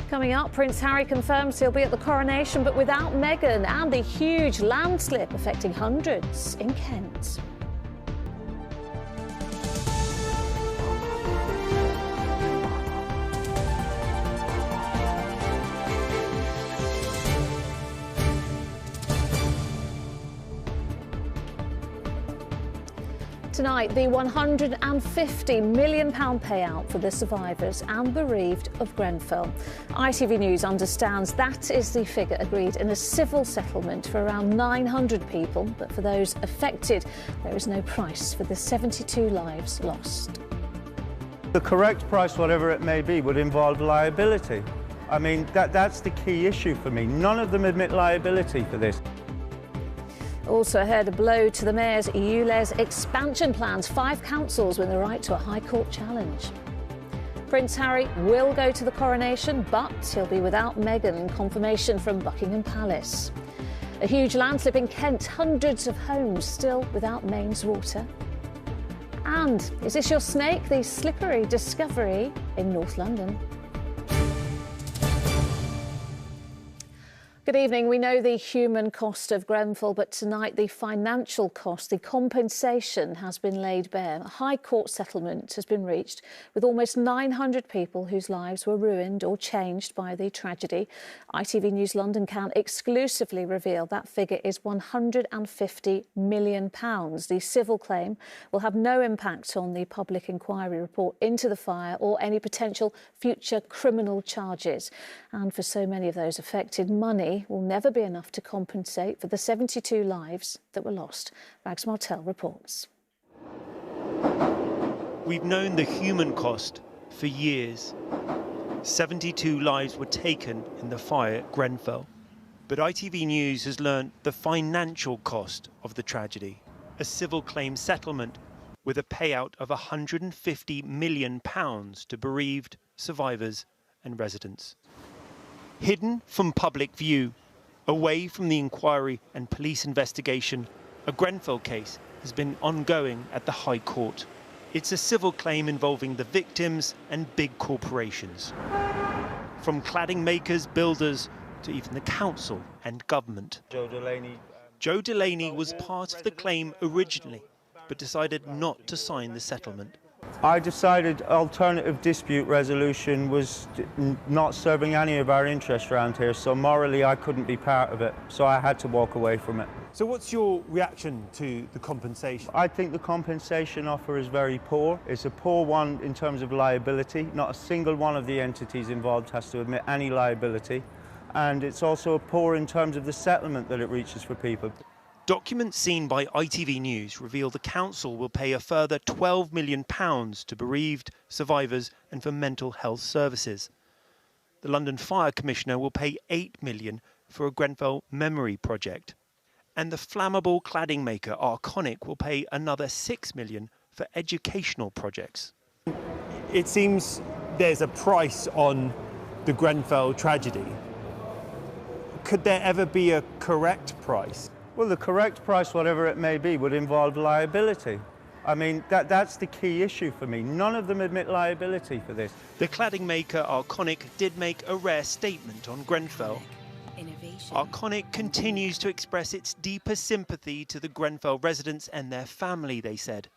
Coming up, Prince Harry confirms he'll be at the coronation, but without Meghan, and the huge landslip affecting hundreds in Kent. Tonight, the £150 million payout for the survivors and bereaved of Grenfell. ITV News understands that is the figure agreed in a civil settlement for around 900 people, but for those affected, there is no price for the 72 lives lost. The correct price, whatever it may be, would involve liability. I mean, that's the key issue for me. None of them admit liability for this. Also ahead, a blow to the Mayor's ULEZ expansion plans. 5 councils win the right to a High Court challenge. Prince Harry will go to the coronation, but he'll be without Meghan, confirmation from Buckingham Palace. A huge landslip in Kent, hundreds of homes still without mains water. And is this your snake? The slippery discovery in North London. Good evening. We know the human cost of Grenfell, but tonight the financial cost, the compensation has been laid bare. A High Court settlement has been reached with almost 900 people whose lives were ruined or changed by the tragedy. ITV News London can exclusively reveal that figure is £150 million. The civil claim will have no impact on the public inquiry report into the fire or any potential future criminal charges. And for so many of those affected, money will never be enough to compensate for the 72 lives that were lost. Rags Martel reports. We've known the human cost for years. 72 lives were taken in the fire at Grenfell. But ITV News has learned the financial cost of the tragedy. A civil claim settlement with a payout of £150 million to bereaved, survivors and residents. Hidden from public view, away from the inquiry and police investigation, a Grenfell case has been ongoing at the High Court. It's a civil claim involving the victims and big corporations. From cladding makers, builders, to even the council and government. Joe Delaney was part of the claim originally, but decided not to sign the settlement. I decided alternative dispute resolution was not serving any of our interests around here, so morally I couldn't be part of it, so I had to walk away from it. So what's your reaction to the compensation? I think the compensation offer is very poor. It's a poor one in terms of liability. Not a single one of the entities involved has to admit any liability. And it's also poor in terms of the settlement that it reaches for people. Documents seen by ITV News reveal the council will pay a further £12 million to bereaved, survivors and for mental health services. The London Fire Commissioner will pay £8 million for a Grenfell memory project. And the flammable cladding maker Arconic will pay another £6 million for educational projects. It seems there's a price on the Grenfell tragedy. Could there ever be a correct price? Well, the correct price, whatever it may be, would involve liability. I mean, that's the key issue for me. None of them admit liability for this. The cladding maker Arconic did make a rare statement on Grenfell. Arconic continues to express its deepest sympathy to the Grenfell residents and their family, they said,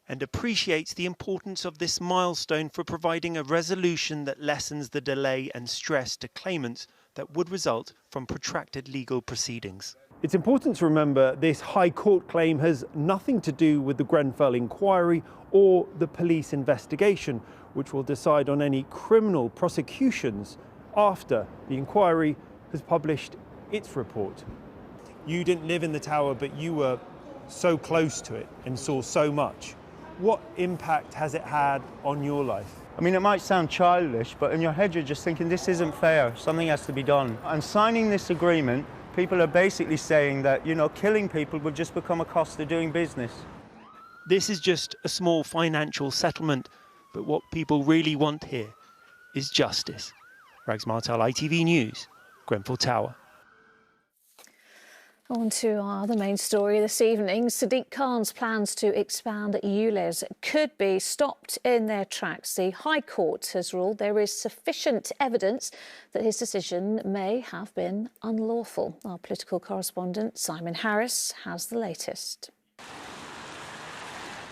and appreciates the importance of this milestone for providing a resolution that lessens the delay and stress to claimants that would result from protracted legal proceedings. It's important to remember this High Court claim has nothing to do with the Grenfell inquiry or the police investigation, which will decide on any criminal prosecutions after the inquiry has published its report. You didn't live in the tower, but you were so close to it and saw so much. What impact has it had on your life? I mean, it might sound childish, but in your head you're just thinking, this isn't fair, something has to be done. And signing this agreement, people are basically saying that, you know, killing people would just become a cost of doing business. This is just a small financial settlement, but what people really want here is justice. Rags Martel, ITV News, Grenfell Tower. On to our other main story this evening. Sadiq Khan's plans to expand ULEZ could be stopped in their tracks. The High Court has ruled there is sufficient evidence that his decision may have been unlawful. Our political correspondent Simon Harris has the latest.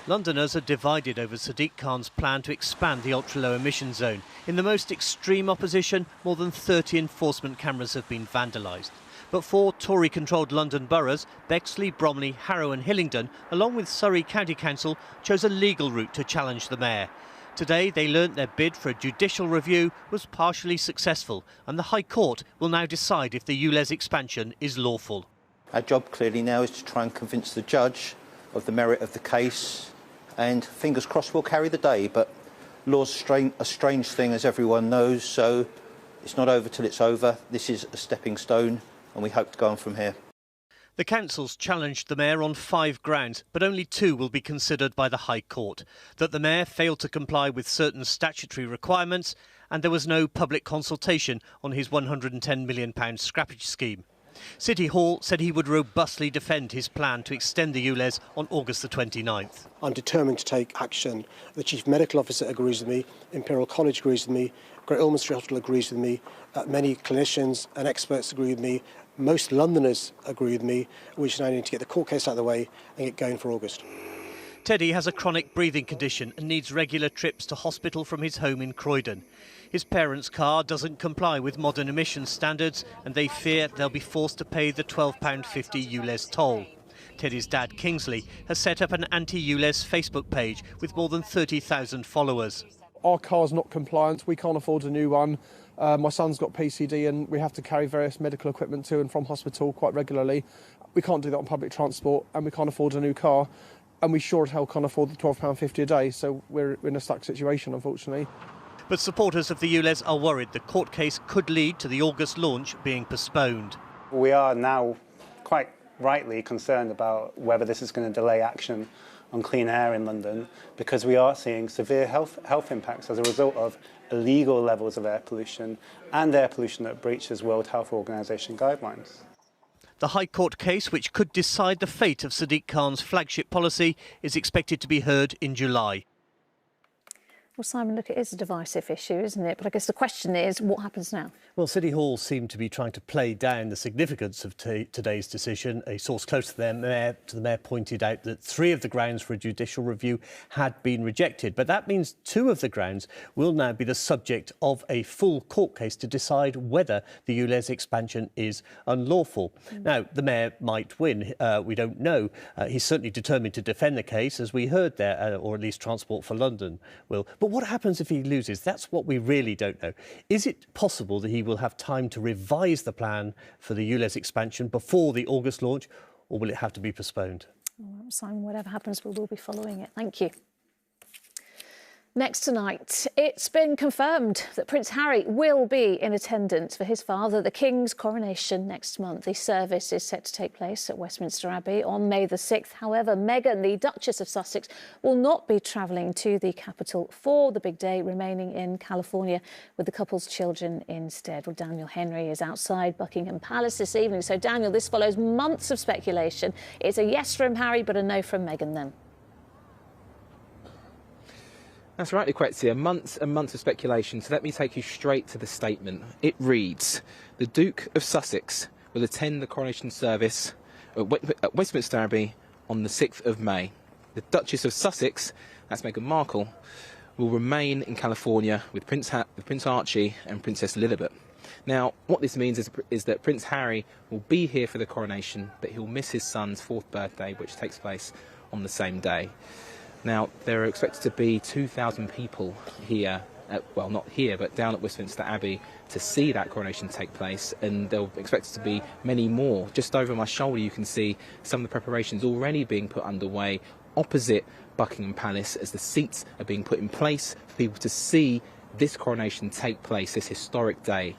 Londoners are divided over Sadiq Khan's plan to expand the ultra-low emission zone. In the most extreme opposition, more than 30 enforcement cameras have been vandalised. But four Tory-controlled London boroughs, Bexley, Bromley, Harrow and Hillingdon, along with Surrey County Council, chose a legal route to challenge the mayor. Today they learnt their bid for a judicial review was partially successful, and the High Court will now decide if the ULEZ expansion is lawful. Our job clearly now is to try and convince the judge of the merit of the case, and fingers crossed we'll carry the day. But law's a strange thing, as everyone knows, so it's not over till it's over. This is a stepping stone, and we hope to go on from here. The councils challenged the mayor on 5 grounds, but only 2 will be considered by the High Court. That the mayor failed to comply with certain statutory requirements, and there was no public consultation on his £110 million scrappage scheme. City Hall said he would robustly defend his plan to extend the ULEZ on August the 29th. I'm determined to take action. The Chief Medical Officer agrees with me, Imperial College agrees with me, Great Ormond Street Hospital agrees with me, many clinicians and experts agree with me, most Londoners agree with me. We should now need to get the court case out of the way and get going for August. Teddy has a chronic breathing condition and needs regular trips to hospital from his home in Croydon. His parents' car doesn't comply with modern emissions standards and they fear they'll be forced to pay the £12.50 ULEZ toll. Teddy's dad, Kingsley, has set up an anti-ULEZ Facebook page with more than 30,000 followers. Our car's not compliant, we can't afford a new one. My son's got PCD and we have to carry various medical equipment to and from hospital quite regularly. We can't do that on public transport and we can't afford a new car. And we sure as hell can't afford the £12.50 a day, so we're in a stuck situation, unfortunately. But supporters of the ULEZ are worried the court case could lead to the August launch being postponed. We are now quite rightly concerned about whether this is going to delay action on clean air in London, because we are seeing severe health impacts as a result of illegal levels of air pollution and air pollution that breaches World Health Organization guidelines. The High Court case, which could decide the fate of Sadiq Khan's flagship policy, is expected to be heard in July. Well, Simon, look, it is a divisive issue, isn't it? But I guess the question is, what happens now? Well, City Hall seem to be trying to play down the significance of today's decision. A source close to the mayor pointed out that 3 of the grounds for a judicial review had been rejected. But that means 2 of the grounds will now be the subject of a full court case to decide whether the ULEZ expansion is unlawful. Now, the mayor might win. We don't know. He's certainly determined to defend the case, as we heard there, or at least Transport for London will. But what happens if he loses? That's what we really don't know. Is it possible that he will have time to revise the plan for the ULEZ expansion before the August launch, or will it have to be postponed? Well, Simon, whatever happens, we will be following it. Thank you. Next tonight, it's been confirmed that Prince Harry will be in attendance for his father, the King's coronation next month. The service is set to take place at Westminster Abbey on May the 6th. However, Meghan, the Duchess of Sussex, will not be travelling to the capital for the big day, remaining in California with the couple's children instead. Well, Daniel Henry is outside Buckingham Palace this evening. So, Daniel, this follows months of speculation. It's a yes from Harry, but a no from Meghan then. That's right, Lucrezia. Months and months of speculation. So let me take you straight to the statement. It reads, the Duke of Sussex will attend the coronation service at Westminster Abbey on the 6th of May. The Duchess of Sussex, that's Meghan Markle, will remain in California with Prince Archie and Princess Lilibet. Now, what this means is that Prince Harry will be here for the coronation, but he'll miss his son's 4th birthday, which takes place on the same day. Now, there are expected to be 2,000 people here, well, not here, but down at Westminster Abbey to see that coronation take place, and there are expected to be many more. Just over my shoulder, you can see some of the preparations already being put underway opposite Buckingham Palace as the seats are being put in place for people to see this coronation take place, this historic day.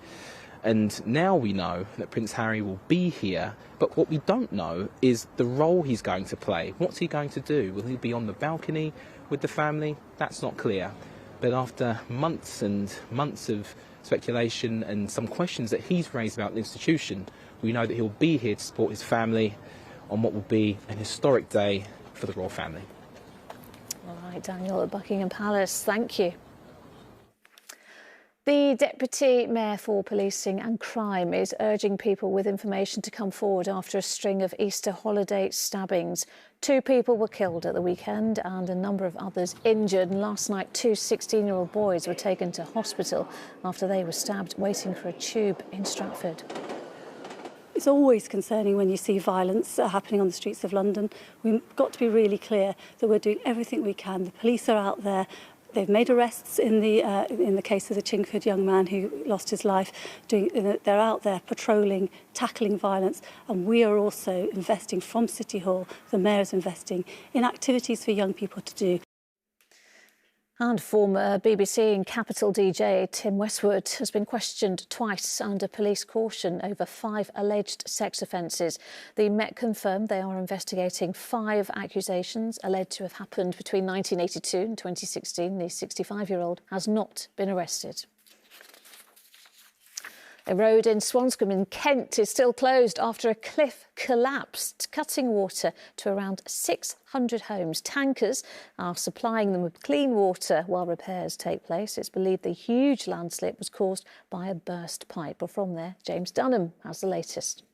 And now we know that Prince Harry will be here, but what we don't know is the role he's going to play. What's he going to do? Will he be on the balcony with the family? That's not clear. But after months and months of speculation and some questions that he's raised about the institution, we know that he'll be here to support his family on what will be an historic day for the royal family. All right, Daniel at Buckingham Palace, thank you. The Deputy Mayor for Policing and Crime is urging people with information to come forward after a string of Easter holiday stabbings. 2 people were killed at the weekend and a number of others injured. And last night, 2 16-year-old boys were taken to hospital after they were stabbed waiting for a tube in Stratford. It's always concerning when you see violence happening on the streets of London. We've got to be really clear that we're doing everything we can. The police are out there. They've made arrests in the case of the Chingford young man who lost his life. They're out there patrolling, tackling violence, and we are also investing from City Hall. The Mayor is investing in activities for young people to do. And former BBC and Capital DJ Tim Westwood has been questioned twice under police caution over 5 alleged sex offences. The Met confirmed they are investigating 5 accusations alleged to have happened between 1982 and 2016. The 65-year-old has not been arrested. A road in Swanscombe in Kent is still closed after a cliff collapsed, cutting water to around 600 homes. Tankers are supplying them with clean water while repairs take place. It's believed the huge landslip was caused by a burst pipe. But from there, James Dunham has the latest.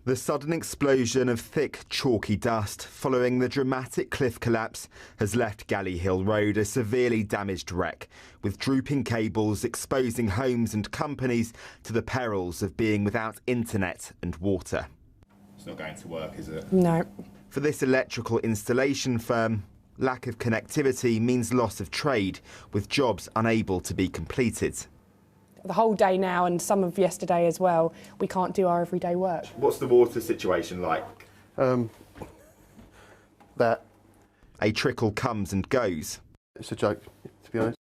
The sudden explosion of thick, chalky dust following the dramatic cliff collapse has left Galley Hill Road a severely damaged wreck, with drooping cables exposing homes and companies to the perils of being without internet and water. It's not going to work, is it? No. For this electrical installation firm, lack of connectivity means loss of trade, with jobs unable to be completed. The whole day now and some of yesterday as well, we can't do our everyday work. What's the water situation like? That a trickle comes and goes. It's a joke, to be honest.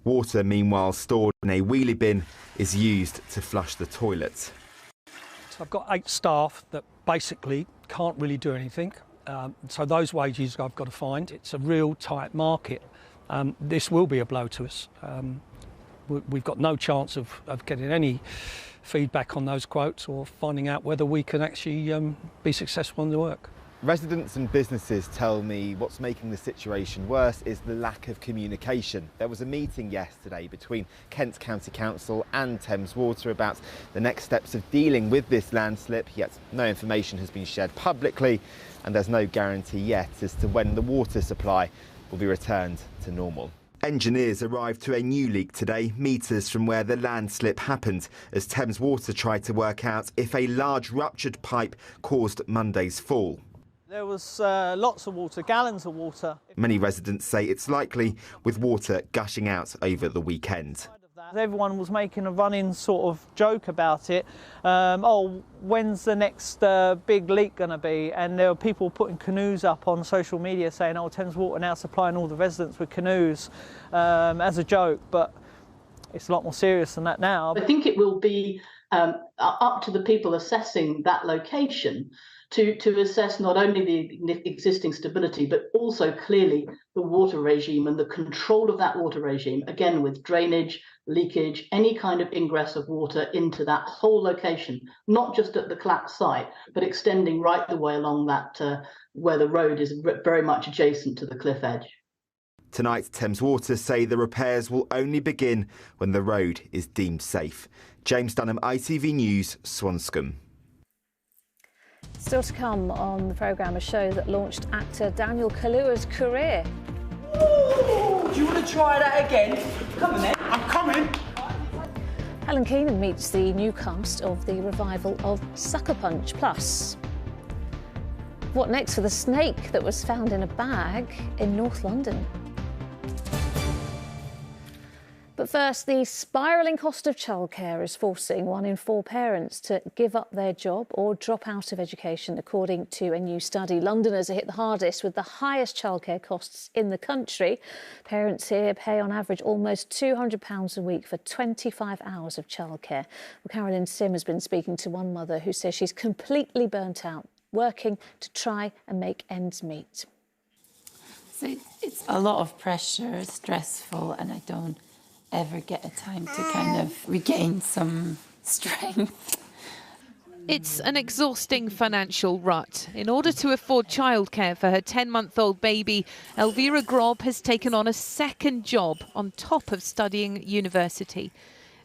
Water, meanwhile stored in a wheelie bin, is used to flush the toilets. So I've got 8 staff that basically can't really do anything. So those wages I've got to find. It's a real tight market. This will be a blow to us. We've got no chance of getting any feedback on those quotes or finding out whether we can actually be successful in the work. Residents and businesses tell me what's making the situation worse is the lack of communication. There was a meeting yesterday between Kent County Council and Thames Water about the next steps of dealing with this landslip, yet no information has been shared publicly and there's no guarantee yet as to when the water supply will be returned to normal. Engineers arrived to a new leak today, metres from where the landslip happened, as Thames Water tried to work out if a large ruptured pipe caused Monday's fall. There was lots of water, gallons of water. Many residents say it's likely, with water gushing out over the weekend. Everyone was making a running sort of joke about it. Oh, when's the next big leak going to be? And there were people putting canoes up on social media saying, oh, Thames Water now supplying all the residents with canoes as a joke. But it's a lot more serious than that now. I think it will be up to the people assessing that location to assess not only the existing stability, but also clearly the water regime and the control of that water regime, again, with drainage, leakage, any kind of ingress of water into that whole location, not just at the collapse site, but extending right the way along that where the road is very much adjacent to the cliff edge. Tonight, Thames Water say the repairs will only begin when the road is deemed safe. James Dunham, ITV News, Swanscombe. Still to come on the programme, a show that launched actor Daniel Kaluuya's career. Ooh, do you want to try that again? Come on then. I'm coming. Helen Keenan meets the new cast of the revival of Sucker Punch. Plus, what next for the snake that was found in a bag in North London? But first, the spiralling cost of childcare is forcing 1 in 4 parents to give up their job or drop out of education, according to a new study. Londoners are hit the hardest with the highest childcare costs in the country. Parents here pay on average almost £200 a week for 25 hours of childcare. Well, Carolyn Sim has been speaking to one mother who says she's completely burnt out, working to try and make ends meet. So it's a lot of pressure, stressful, and I don't ever get a time to kind of regain some strength. It's an exhausting financial rut. In order to afford childcare for her 10-month-old baby, Elvira Grob has taken on a second job on top of studying at university.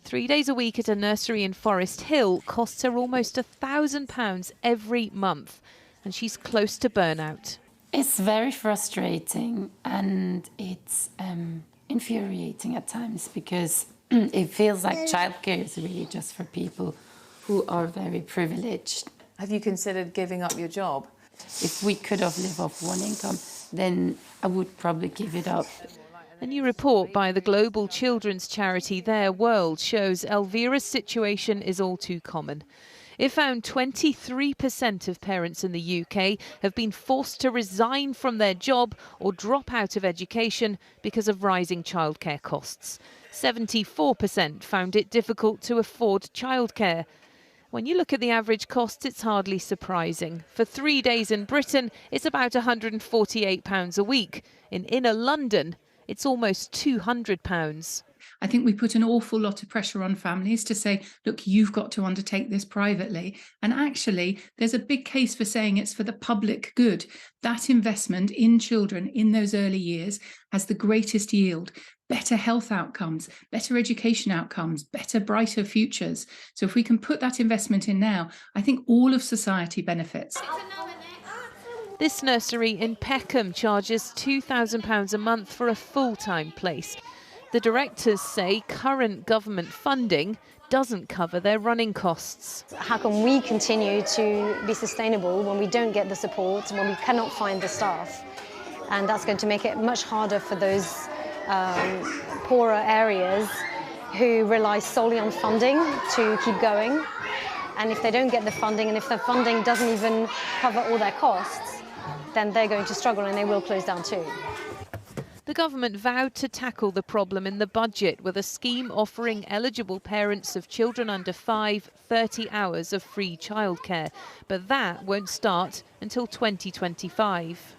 3 days a week at a nursery in Forest Hill costs her almost £1,000 every month, and she's close to burnout. It's very frustrating and it's infuriating at times because it feels like childcare is really just for people who are very privileged. Have you considered giving up your job? If we could have lived off one income, then I would probably give it up. A new report by the global children's charity Their World shows Elvira's situation is all too common. It found 23% of parents in the UK have been forced to resign from their job or drop out of education because of rising childcare costs. 74% found it difficult to afford childcare. When you look at the average costs, it's hardly surprising. For 3 days in Britain, it's about £148 a week. In inner London, it's almost £200. I think we put an awful lot of pressure on families to say, look, you've got to undertake this privately. And actually, there's a big case for saying it's for the public good. That investment in children in those early years has the greatest yield. Better health outcomes, better education outcomes, better, brighter futures. So if we can put that investment in now, I think all of society benefits. This nursery in Peckham charges £2,000 a month for a full-time place. The directors say current government funding doesn't cover their running costs. How can we continue to be sustainable when we don't get the support, when we cannot find the staff? And that's going to make it much harder for those poorer areas who rely solely on funding to keep going. And if they don't get the funding, and if the funding doesn't even cover all their costs, then they're going to struggle and they will close down too. The government vowed to tackle the problem in the budget with a scheme offering eligible parents of children under 5 30 hours of free childcare. But that won't start until 2025.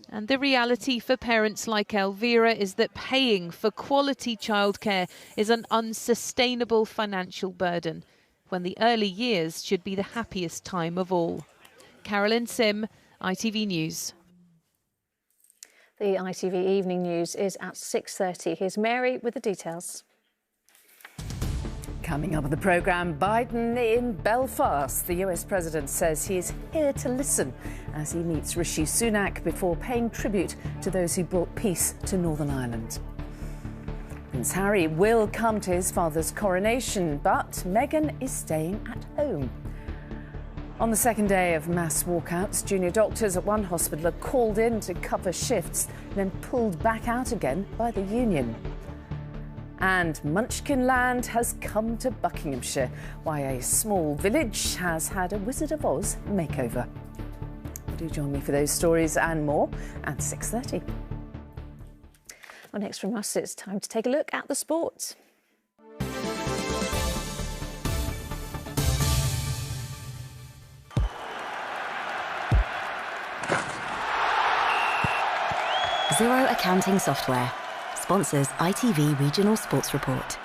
And the reality for parents like Elvira is that paying for quality childcare is an unsustainable financial burden, when the early years should be the happiest time of all. Carolyn Sim, ITV News. The ITV Evening News is at 6:30. Here's Mary with the details. Coming up on the programme, Biden in Belfast. The US president says he is here to listen as he meets Rishi Sunak before paying tribute to those who brought peace to Northern Ireland. Prince Harry will come to his father's coronation, but Meghan is staying at home. On the second day of mass walkouts, junior doctors at one hospital are called in to cover shifts, then pulled back out again by the union. And Munchkin Land has come to Buckinghamshire, why a small village has had a Wizard of Oz makeover. Do join me for those stories and more at 6:30. Well, next from us, it's time to take a look at the sport. Zero Accounting Software sponsors ITV Regional Sports Report.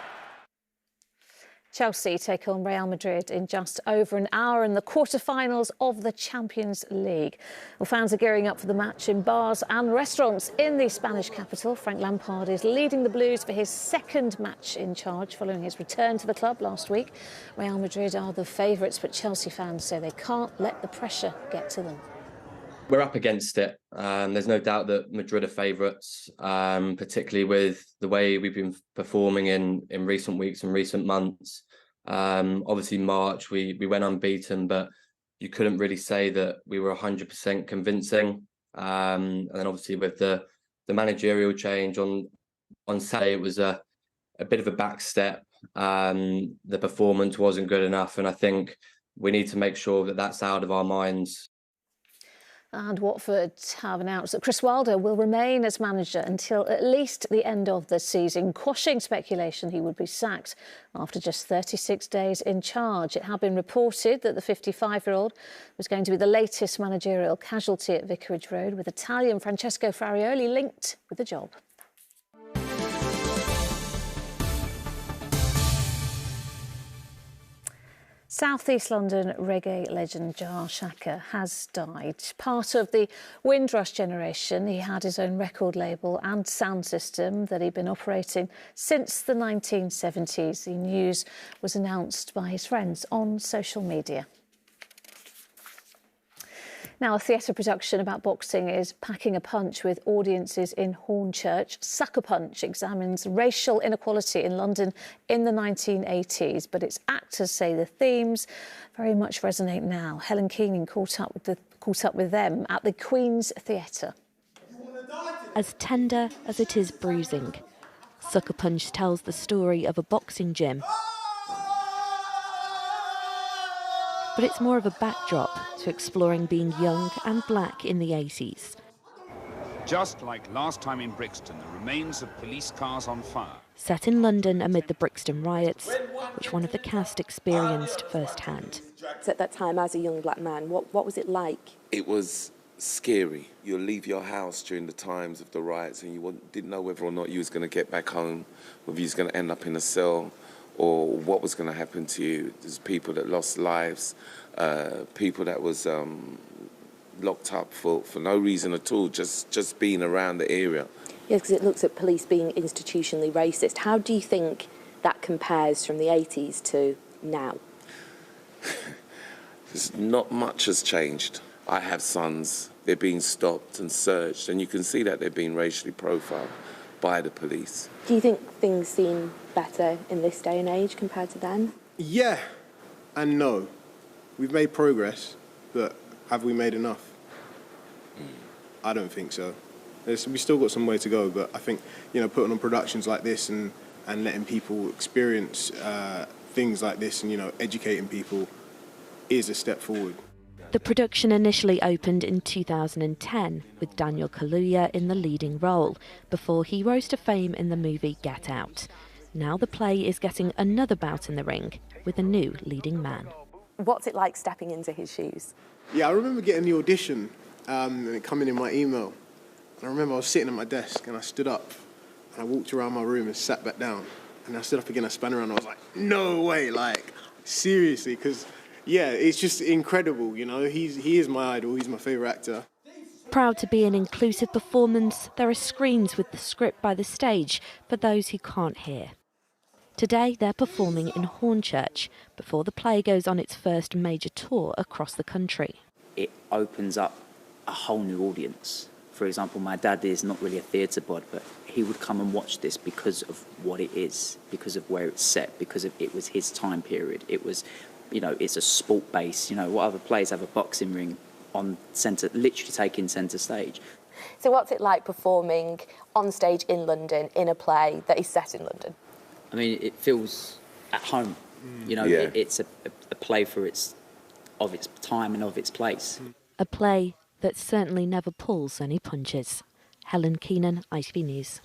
Chelsea take on Real Madrid in just over an hour in the quarter-finals of the Champions League. Well, fans are gearing up for the match in bars and restaurants in the Spanish capital. Frank Lampard is leading the Blues for his second match in charge following his return to the club last week. Real Madrid are the favourites, but Chelsea fans say they can't let the pressure get to them. We're up against it. There's no doubt that Madrid are favourites, particularly with the way we've been performing in recent weeks and recent months. Obviously, March, we went unbeaten, but you couldn't really say that we were 100% convincing. And then obviously with the managerial change on Saturday, it was a bit of a back step. The performance wasn't good enough. And I think we need to make sure that that's out of our minds. And Watford have announced that Chris Wilder will remain as manager until at least the end of the season, quashing speculation he would be sacked after just 36 days in charge. It had been reported that the 55-year-old was going to be the latest managerial casualty at Vicarage Road, with Italian Francesco Farioli linked with the job. South East London reggae legend Jar Shaka has died. Part of the Windrush generation, he had his own record label and sound system that he'd been operating since the 1970s. The news was announced by his friends on social media. Now, a theatre production about boxing is packing a punch with audiences in Hornchurch. Sucker Punch examines racial inequality in London in the 1980s, but its actors say the themes very much resonate now. Helen Keenan caught up with them at the Queen's Theatre. As tender as it is bruising, Sucker Punch tells the story of a boxing gym. But it's more of a backdrop to exploring being young and black in the 80s. Just like last time in Brixton, the remains of police cars on fire. Set in London amid the Brixton riots, which one of the cast experienced firsthand. At that time, as a young black man, what was it like? It was scary. You'll leave your house during the times of the riots and you didn't know whether or not you was going to get back home, whether you was going to end up in a cell, or what was going to happen to you. There's people that lost lives, people that was locked up for no reason at all, just being around the area. Yes, because it looks at police being institutionally racist. How do you think that compares from the 80s to now? Not much has changed. I have sons, they're being stopped and searched, and you can see that they're being racially profiled by the police. Do you think things seem better in this day and age compared to then? Yeah and no. We've made progress, but have we made enough? I don't think so. We've still got some way to go, but I think, putting on productions like this and letting people experience things like this and, educating people is a step forward. The production initially opened in 2010 with Daniel Kaluuya in the leading role, before he rose to fame in the movie Get Out. Now the play is getting another bout in the ring with a new leading man. What's it like stepping into his shoes? Yeah, I remember getting the audition and it coming in my email. And I remember I was sitting at my desk and I stood up and I walked around my room and sat back down. And I stood up again, I spun around and I was like, no way, seriously, because yeah, it's just incredible, he is my idol, he's my favourite actor. Proud to be an inclusive performance, there are screens with the script by the stage for those who can't hear. Today they're performing in Hornchurch before the play goes on its first major tour across the country. It opens up a whole new audience. For example, my dad is not really a theatre bod, but he would come and watch this because of what it is, because of where it's set, because it was his time period. It was, it's a sport base. What other plays have a boxing ring on centre, literally taking centre stage? So what's it like performing on stage in London in a play that is set in London? I mean, it feels at home. It's a play of its time and of its place. A play that certainly never pulls any punches. Helen Keenan, ITV News.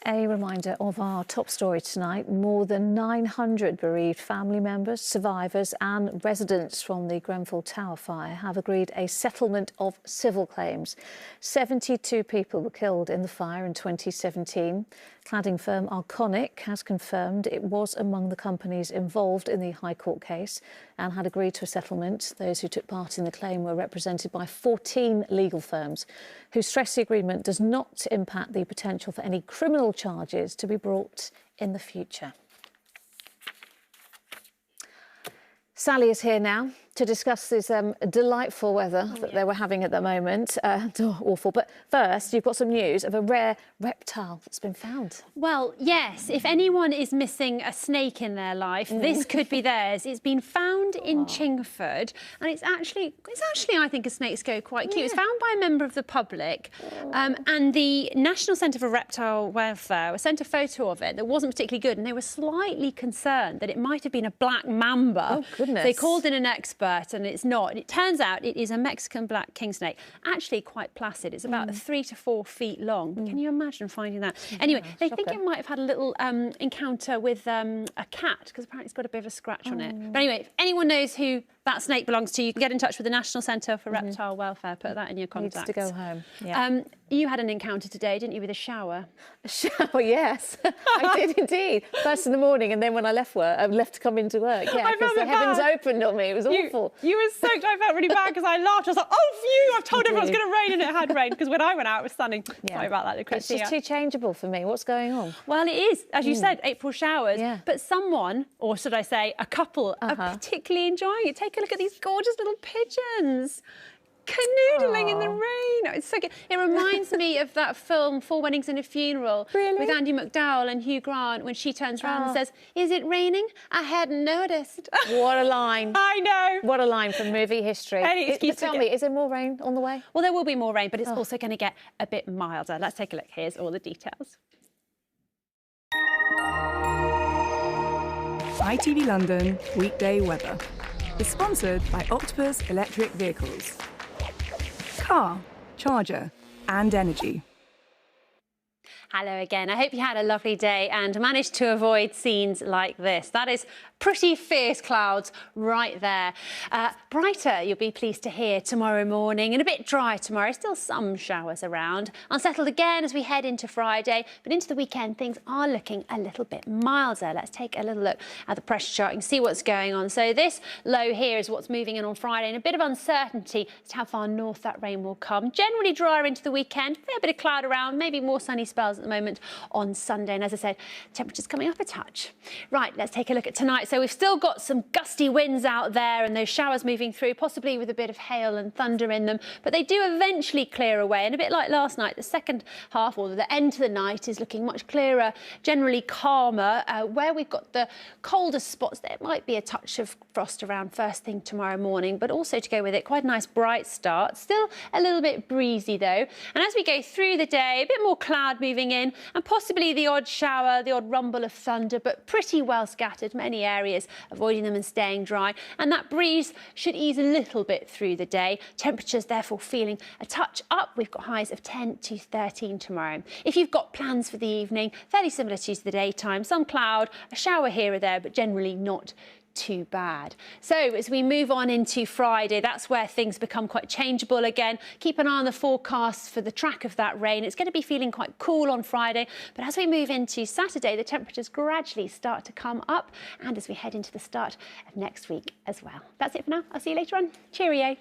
A reminder of our top story tonight. More than 900 bereaved family members, survivors and residents from the Grenfell Tower fire have agreed a settlement of civil claims. 72 people were killed in the fire in 2017. Cladding firm Arconic has confirmed it was among the companies involved in the High Court case and had agreed to a settlement. Those who took part in the claim were represented by 14 legal firms who stress the agreement does not impact the potential for any criminal charges to be brought in the future. Sally is here now to discuss this delightful weather that they were having at the moment. Awful. But first, you've got some news of a rare reptile that's been found. Well, yes. If anyone is missing a snake in their life, this could be theirs. It's been found in Chingford, and it's actually, I think, a snake's go quite cute. It's found by a member of the public, and the National Centre for Reptile Welfare sent a photo of it that wasn't particularly good, and they were slightly concerned that it might have been a black mamba. Oh, goodness. They called in an expert. advert, and it's not. It turns out it is a Mexican black king snake, actually quite placid. It's about 3 to 4 feet long. Can you imagine finding that? Anyway, they think it might have had a little encounter with a cat, because apparently it's got a bit of a scratch on it. But anyway, if anyone knows who that snake belongs to, you can get in touch with the National Centre for Reptile Welfare. Put that in your contacts. Needs to go home. Yeah. You had an encounter today, didn't you, with a shower? A shower, yes. I did indeed. First in the morning, and then when I left to come into work. Yeah, because the heavens opened on me. It was awful. You were soaked. I felt really bad because I laughed. I was like, oh, phew, I've told everyone it's going to rain, and it had rained, because when I went out, it was sunny. Sorry about that, Lucrezia. It's just too changeable for me. What's going on? Well, it is, as you said, April showers. Yeah. But someone, or should I say a couple, are particularly enjoying it. Take a look at these gorgeous little pigeons. Canoodling in the rain. It's so good. It reminds me of that film, 4 Weddings and a Funeral, with Andy McDowell and Hugh Grant, when she turns around and says, "Is it raining? I hadn't noticed." What a line. I know. What a line from movie history. Tell me, is there more rain on the way? Well, there will be more rain, but it's also going to get a bit milder. Let's take a look. Here's all the details. ITV London weekday weather is sponsored by Octopus Electric Vehicles. Car, charger and energy. Hello again. I hope you had a lovely day and managed to avoid scenes like this. That is pretty fierce clouds right there. Brighter, you'll be pleased to hear, tomorrow morning, and a bit dry tomorrow. Still some showers around. Unsettled again as we head into Friday, but into the weekend things are looking a little bit milder. Let's take a little look at the pressure chart and see what's going on. So this low here is what's moving in on Friday, and a bit of uncertainty as to how far north that rain will come. Generally drier into the weekend, a bit of cloud around, maybe more sunny spells at the moment on Sunday. And as I said, temperatures coming up a touch. Right, let's take a look at tonight. So we've still got some gusty winds out there and those showers moving through, possibly with a bit of hail and thunder in them, but they do eventually clear away. And a bit like last night, the second half, or the end to the night, is looking much clearer, generally calmer. Where we've got the coldest spots, there might be a touch of frost around first thing tomorrow morning, but also to go with it, quite a nice bright start. Still a little bit breezy though. And as we go through the day, a bit more cloud moving in, and possibly the odd shower, the odd rumble of thunder, but pretty well scattered, many areas, avoiding them and staying dry. And that breeze should ease a little bit through the day. Temperatures therefore feeling a touch up. We've got highs of 10 to 13 tomorrow. If you've got plans for the evening, fairly similar to the daytime, some cloud, a shower here or there, but generally not too bad. So as we move on into Friday, that's where things become quite changeable again. Keep an eye on the forecast for the track of that rain. It's going to be feeling quite cool on Friday, but as we move into Saturday, the temperatures gradually start to come up, and as we head into the start of next week as well. That's it for now. I'll see you later on. Cheerio.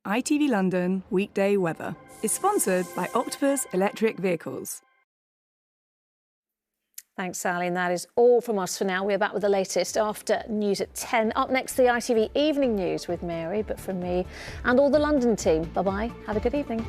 ITV London weekday weather is sponsored by Octopus Electric Vehicles. Thanks, Sally, and that is all from us for now. We're back with the latest after news at 10. Up next, the ITV Evening News with Mary, but from me and all the London team. Bye-bye. Have a good evening.